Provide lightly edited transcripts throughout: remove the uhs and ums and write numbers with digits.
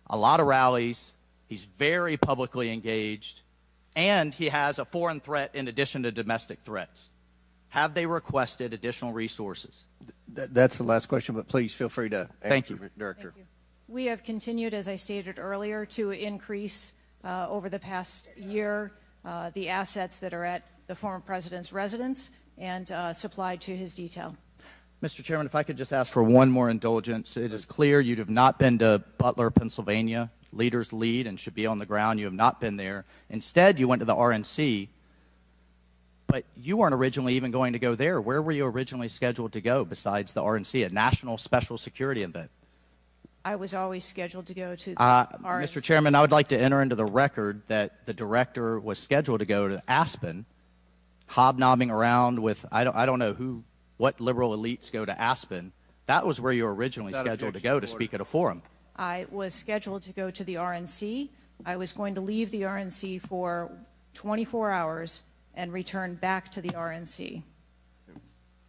a lot of rallies. He's very publicly engaged, and he has a foreign threat in addition to domestic threats. Have they requested additional resources? That's the last question, but please feel free to answer. Thank you, Director. Thank you. We have continued, as I stated earlier, to increase over the past year the assets that are at the former president's residence and supplied to his detail. Mr. Chairman, if I could just ask for one more indulgence. It is clear you have not been to Butler, Pennsylvania. Leaders lead and should be on the ground. You have not been there. Instead, you went to the RNC, but you weren't originally even going to go there. Where were you originally scheduled to go besides the RNC, a national special security event? I was always scheduled to go to the RNC. Mr. Chairman, I would like to enter into the record that the director was scheduled to go to Aspen, hobnobbing around with, I don't know what liberal elites go to Aspen. That was where you were originally scheduled to go to speak at a forum. I was scheduled to go to the RNC. I was going to leave the RNC for 24 hours and return back to the RNC.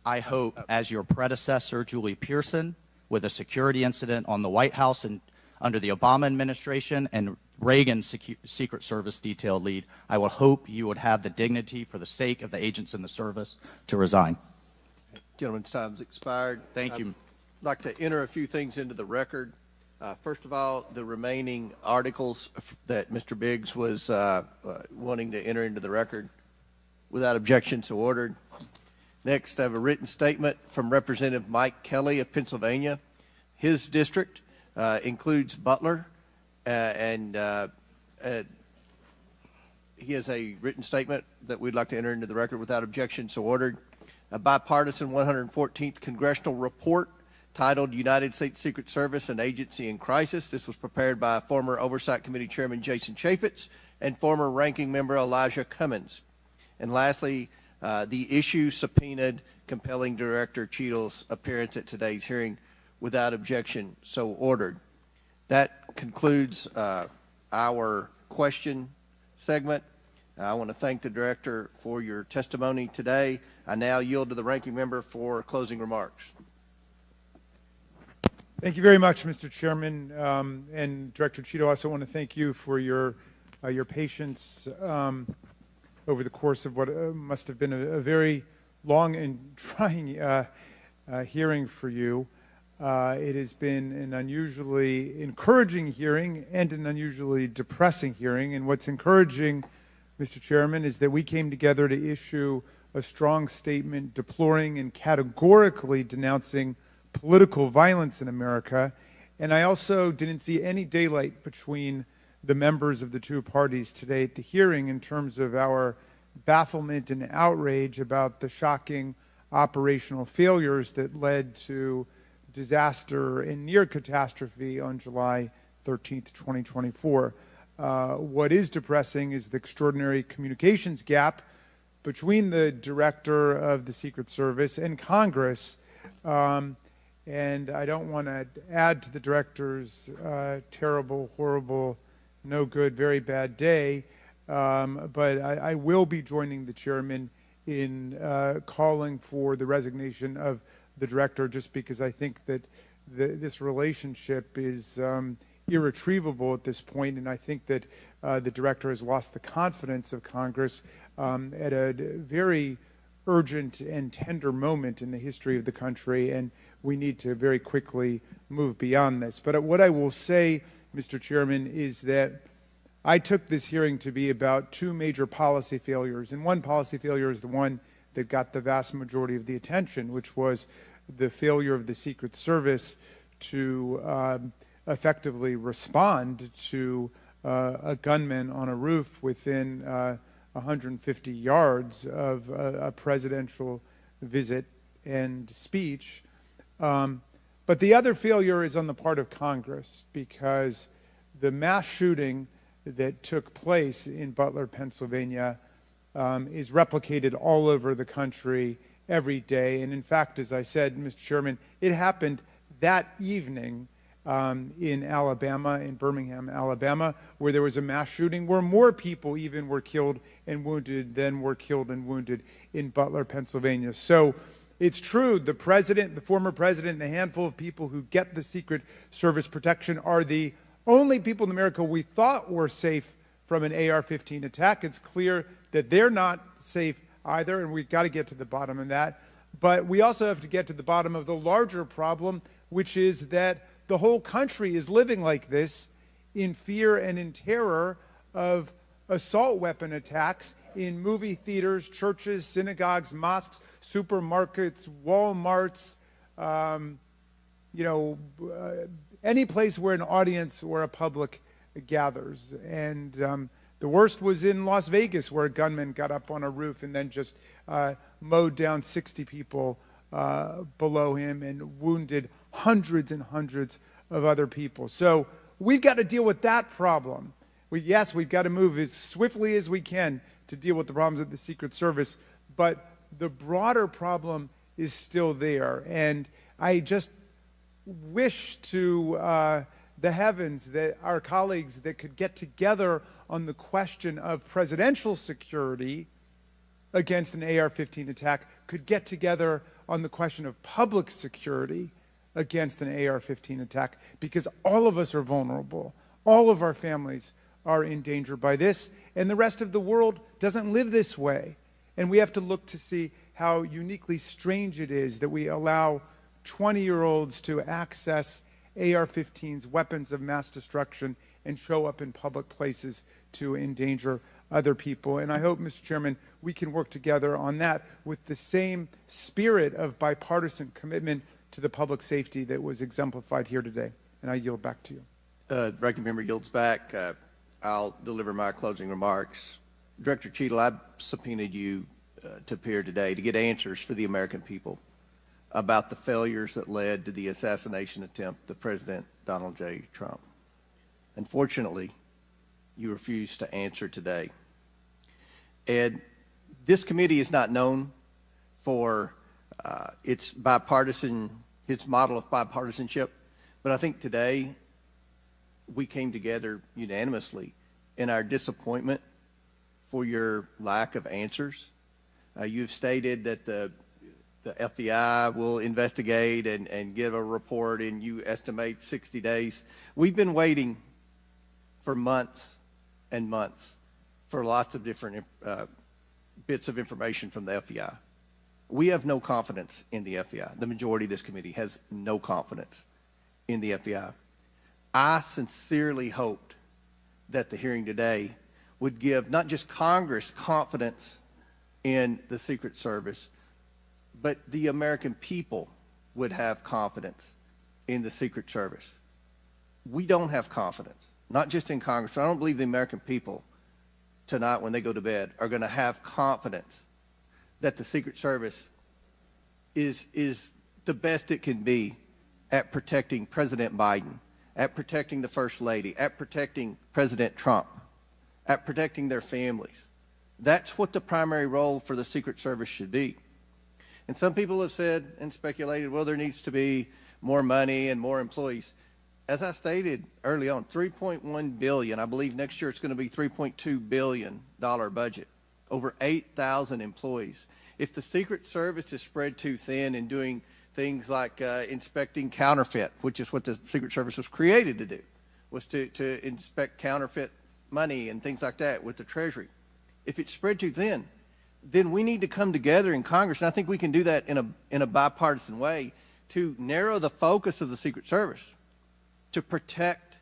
I hope, as your predecessor, Julie Pearson, with a security incident on the White House and under the Obama administration and Reagan's Secret Service detail lead, I would hope you would have the dignity for the sake of the agents in the service to resign. Gentleman's time's expired. Thank you. I'd like to enter a few things into the record. First of all, the remaining articles that Mr. Biggs was wanting to enter into the record, without objection, so ordered. Next, I have a written statement from Representative Mike Kelly of Pennsylvania. His district includes Butler, and he has a written statement that we'd like to enter into the record without objection, so ordered. A bipartisan 114th congressional report titled United States Secret Service, an Agency in Crisis. This was prepared by former Oversight Committee Chairman Jason Chaffetz and former Ranking Member Elijah Cummins. And lastly, the issue subpoenaed compelling Director Cheatle's appearance at today's hearing without objection, so ordered. That concludes our question segment. I want to thank the Director for your testimony today. I now yield to the Ranking Member for closing remarks. Thank you very much, Mr. Chairman. And Director Cheatle, I also want to thank you for your patience over the course of what must have been a very long and trying hearing for you. It has been an unusually encouraging hearing and an unusually depressing hearing. And what's encouraging, Mr. Chairman, is that we came together to issue a strong statement deploring and categorically denouncing political violence in America. And I also didn't see any daylight between the members of the two parties today at the hearing in terms of our bafflement and outrage about the shocking operational failures that led to disaster and near catastrophe on July 13th, 2024. What is depressing is the extraordinary communications gap between the Director of the Secret Service and Congress. And I don't want to add to the Director's terrible, horrible, no good, very bad day, but I will be joining the Chairman in calling for the resignation of the Director, just because I think that this relationship is irretrievable at this point, and I think that the Director has lost the confidence of Congress at a very urgent and tender moment in the history of the country, and we need to very quickly move beyond this. But what I will say, Mr. Chairman, is that I took this hearing to be about two major policy failures, and one policy failure is the one that got the vast majority of the attention, which was the failure of the Secret Service to effectively respond to a gunman on a roof within 150 yards of a presidential visit and speech. But the other failure is on the part of Congress, because the mass shooting that took place in Butler, Pennsylvania, is replicated all over the country every day. And in fact, as I said, Mr. Chairman, it happened that evening in Alabama, in Birmingham, Alabama, where there was a mass shooting where more people even were killed and wounded than were killed and wounded in Butler, Pennsylvania. So It's true, the president, the former president, and a handful of people who get the Secret Service protection are the only people in America we thought were safe from an AR-15 attack. It's clear that they're not safe either, and we've got to get to the bottom of that. But we also have to get to the bottom of the larger problem, which is that the whole country is living like this in fear and in terror of assault weapon attacks in movie theaters, churches, synagogues, mosques, supermarkets, Walmarts, any place where an audience or a public gathers. And the worst was in Las Vegas, where a gunman got up on a roof and then just mowed down 60 people below him and wounded hundreds and hundreds of other people. So we've got to deal with that problem. Yes, we've got to move as swiftly as we can to deal with the problems of the Secret Service, but the broader problem is still there. And I just wish to the heavens that our colleagues that could get together on the question of presidential security against an AR-15 attack could get together on the question of public security against an AR-15 attack, because all of us are vulnerable. All of our families are in danger by this, and the rest of the world doesn't live this way. And we have to look to see how uniquely strange it is that we allow 20-year-olds to access AR-15s, weapons of mass destruction, and show up in public places to endanger other people. And I hope, Mr. Chairman, we can work together on that with the same spirit of bipartisan commitment to the public safety that was exemplified here today. And I yield back to you. The ranking member yields back. I'll deliver my closing remarks. Director Cheatle, I subpoenaed you to appear today to get answers for the American people about the failures that led to the assassination attempt of President Donald J. Trump. Unfortunately, you refused to answer today. And this committee is not known for its model of bipartisanship, but I think today we came together unanimously in our disappointment for your lack of answers. You've stated that the FBI will investigate and give a report, and you estimate 60 days. We've been waiting for months and months for lots of different bits of information from the FBI. We have no confidence in the FBI. The majority of this committee has no confidence in the FBI. I sincerely hoped that the hearing today would give not just Congress confidence in the Secret Service, but the American people would have confidence in the Secret Service. We don't have confidence, not just in Congress, but I don't believe the American people tonight when they go to bed are going to have confidence that the Secret Service is the best it can be at protecting President Biden, at protecting the First Lady, at protecting President Trump, at protecting their families. That's what the primary role for the Secret Service should be. And some people have said and speculated, well, there needs to be more money and more employees. As I stated early on, $3.1 billion, I believe next year it's going to be $3.2 billion budget, over 8,000 employees. If the Secret Service is spread too thin and doing things like inspecting counterfeit, which is what the Secret Service was created to do, was to inspect counterfeit money and things like that with the Treasury. If it's spread too thin, then we need to come together in Congress, and I think we can do that in a bipartisan way to narrow the focus of the Secret Service, to protect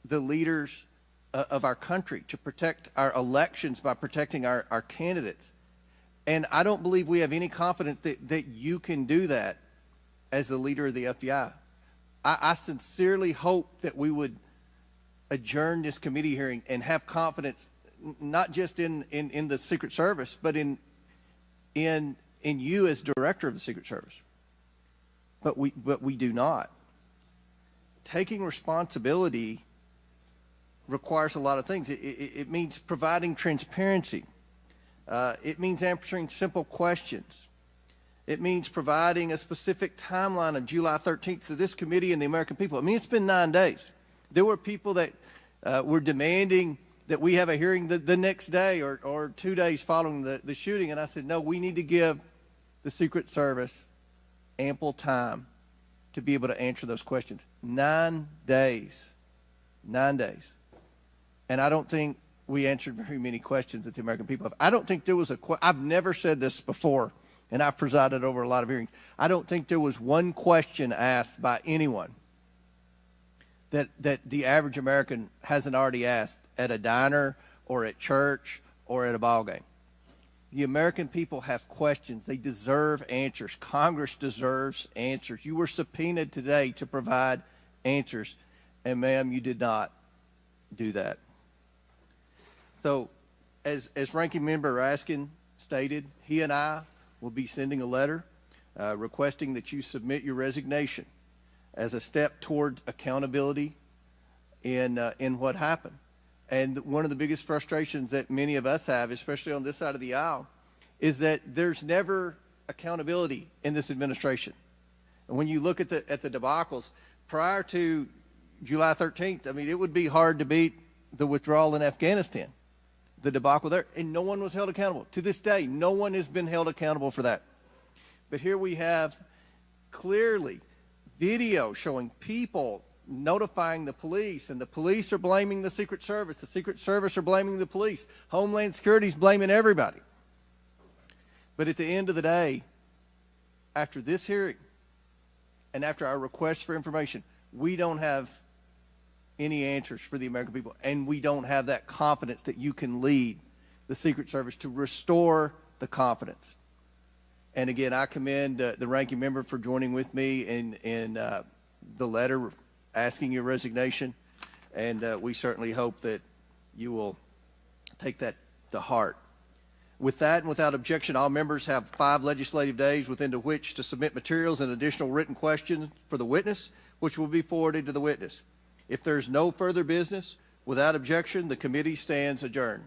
the leaders of our country, to protect our elections by protecting our candidates. And I don't believe we have any confidence that you can do that as the leader of the FBI. I sincerely hope that we would adjourn this committee hearing and have confidence not just in the Secret Service, but in you as director of the Secret Service. But we do not. Taking responsibility requires a lot of things. It means providing transparency. It means answering simple questions. It means providing a specific timeline of July 13th to this committee and the American people. I mean, it's been 9 days. There were people that were demanding that we have a hearing the next day or 2 days following the shooting. And I said, no, we need to give the Secret Service ample time to be able to answer those questions. 9 days. 9 days. And I don't think we answered very many questions that the American people have. I don't think there was I've never said this before, and I've presided over a lot of hearings. I don't think there was one question asked by anyone that the average American hasn't already asked at a diner or at church or at a ball game. The American people have questions. They deserve answers. Congress deserves answers. You were subpoenaed today to provide answers, and ma'am, you did not do that. So, as Ranking Member Raskin stated, he and I will be sending a letter requesting that you submit your resignation as a step toward accountability in what happened. And one of the biggest frustrations that many of us have, especially on this side of the aisle, is that there's never accountability in this administration. And when you look at the debacles prior to July 13th, I mean, it would be hard to beat the withdrawal in Afghanistan, the debacle there, and no one was held accountable. To this day, no one has been held accountable for that. But here we have clearly video showing people notifying the police, and the police are blaming the Secret Service. The Secret Service are blaming the police. Homeland Security is blaming everybody. But at the end of the day, after this hearing and after our request for information, we don't have any answers for the American people, and we don't have that confidence that you can lead the Secret Service to restore the confidence. And again, I commend the ranking member for joining with me in the letter asking your resignation, and we certainly hope that you will take that to heart. With that and without objection, all members have 5 legislative days within which to submit materials and additional written questions for the witness, which will be forwarded to the witness. If there's no further business, without objection, the committee stands adjourned.